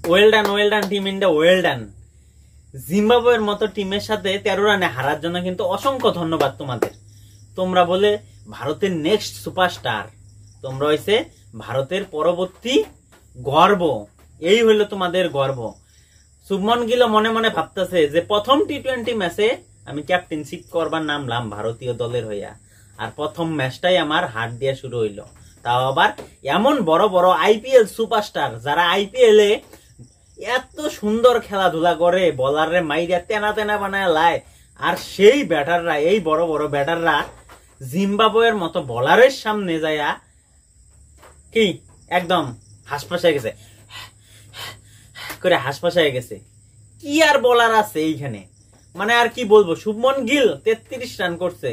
Well done team India, well done. জিম্বাবুয়ের মতো টিমের সাথে 13 রানে হারার জন্য কিন্তু অসংখ্য ধন্যবাদ তোমাদের। তোমরা বলে ভারতের নেক্সট সুপারস্টার, তোমরা হইছে ভারতের পরবর্তী গর্ব, এই হইলো তোমাদের গর্ব। শুভমন গিল মনে মনে ভাবতেছে যে প্রথম টি-20 ম্যাচে আমি ক্যাপ্টেনশিপ করবার নামলাম ভারতীয় দলের হইয়া, আর প্রথম ম্যাচটাই আমার হাত দিয়ে শুরু হইলো, তাও আবার এমন বড় বড় আইপিএল সুপারস্টার, যারা আইপিএল এ এত সুন্দর খেলাধুলা করে, বলারে মাইরা তেনা তেনা বানায় লাই, আর সেই ব্যাটাররা, এই বড় বড় ব্যাটাররা জিম্বাবুয়ের মতো বলারের সামনে যায়া কি একদম হাসপাসায় গেছে, করে হাসপাসায় গেছে। কি আর বলার আছে এইখানে, মানে আর কি বলবো। শুভমন গিল 33 রান করছে,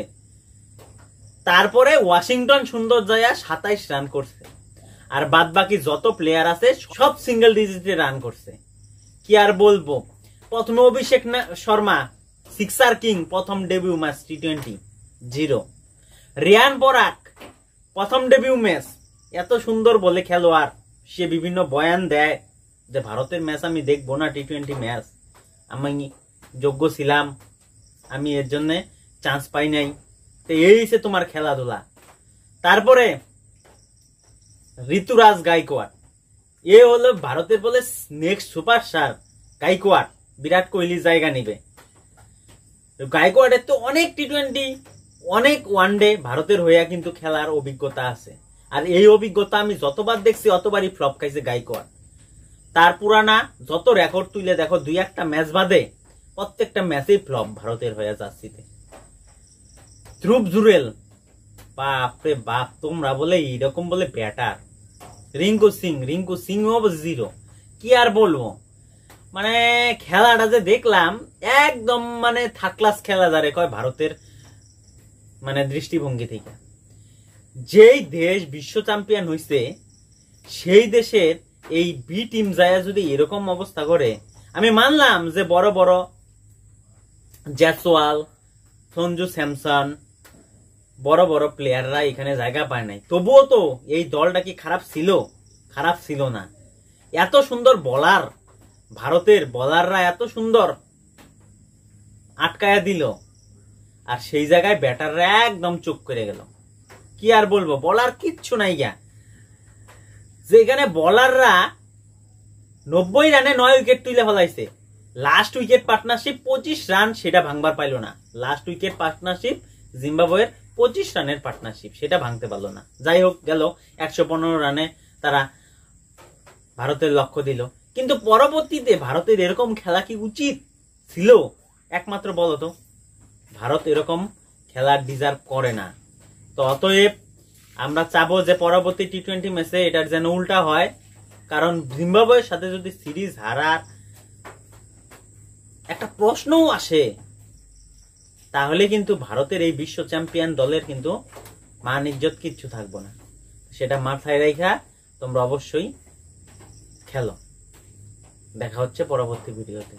তারপরে ওয়াশিংটন সুন্দর যায়া 27 রান করছে, আর বাদ বাকি যত প্লেয়ার আছে সব সিঙ্গেল ডিজিটে রান করছে। কি আর বলবো। প্রথমে অভিষেক শর্মা সিক্সার কিং, প্রথম ডেবিউ ম্যাচ টি-20 0। রিয়ান পরাগ প্রথম ডেবিউ ম্যাচ, এত সুন্দর বলে খেলোয়াড়, সে বিভিন্ন বয়ান দেয় যে ভারতের ম্যাচ আমি দেখবো না, টি-20 ম্যাচ আমি যোগ্য ছিলাম, আমি এর জন্য চান্স পাই নাই। তো এই সে তোমার খেলাধুলা। তারপরে ঋতুরাজ গাইকোয়াড়, এ হলো ভারতের বলে নেক্সট সুপারস্টার। গাইকোয়াড় বিরাট কোহলি জায়গা নিবে। গাইকোয়াড়ের তো অনেক টি-20, অনেক ওয়ানডে ভারতের হইয়া কিন্তু খেলার অভিজ্ঞতা আছে, আর এই অভিজ্ঞতা আমি যতবার দেখছি অতবারই ফ্লপ খাইছে গাইকোয়াড়। তার পুরানা যত রেকর্ড তুলে দেখো, 2-1টা ম্যাচ বাদে প্রত্যেকটা ম্যাচেই ফ্লপ ভারতের হয়ে জার্সিতে। ধ্রুব জুরেল, বাপরে বাপ, তোমরা বলে এরকম বলে ব্যাটার। রিঙ্কু সিং 0। কি আর বলবো, মানে খেলাটা যে দেখলাম একদম মানে থার্ড ক্লাস খেলা যারে কয় ভারতের মানে দৃষ্টিভঙ্গি থেকে। যেই দেশ বিশ্ব চ্যাম্পিয়ন হইছে সেই দেশের এই বি টিম যায় যদি এরকম অবস্থা করে, আমি মানলাম যে বড় বড় জয়সওয়াল, সঞ্জু স্যামসন, বড় বড় প্লেয়াররা এখানে জায়গা পায় নাই, তবুও তো এই দলটা কি খারাপ ছিল? খারাপ ছিল না। এত সুন্দর বলার, ভারতের বলাররা এত সুন্দর আটকায়া দিল, আর সেই জায়গায় ব্যাটাররা একদম চুপ করে গেল। কি আর বলবো, বলার কিচ্ছু নাই গা। যেখানে বলাররা 90 রানে 9 উইকেট তুলে ফেলাইছে, লাস্ট উইকেট পার্টনারশিপ 25 রান, সেটা ভাঙবার পাইল না। লাস্ট উইকেট পার্টনারশিপ জিম্বাবুয়ের 25 রানের পার্টনারশিপ, সেটা ভাঙতে পারলো না। যাই হোক, গেল 115 রানে তারা ভারতের লক্ষ্য দিল। কিন্তু পরবর্তীতে ভারতের এরকম খেলা কি উচিত ছিল? একমাত্র বলো তো, ভারত এরকম খেলার ডিজার্ভ করে না। তো অতএব আমরা চাবো যে পরবর্তী টি-20 ম্যাচে এটার যেন উল্টা হয়, কারণ জিম্বাবুয়ের সাথে যদি সিরিজ হারার একটা প্রশ্নও আসে, তাহলে কিন্তু ভারতের এই বিশ্ব চ্যাম্পিয়ন দলের কিন্তু মান ইজ্জত কিচ্ছু থাকবো না। সেটা মাথায় রাখা তোমরা অবশ্যই খেলো। দেখা হচ্ছে পরবর্তী ভিডিওতে।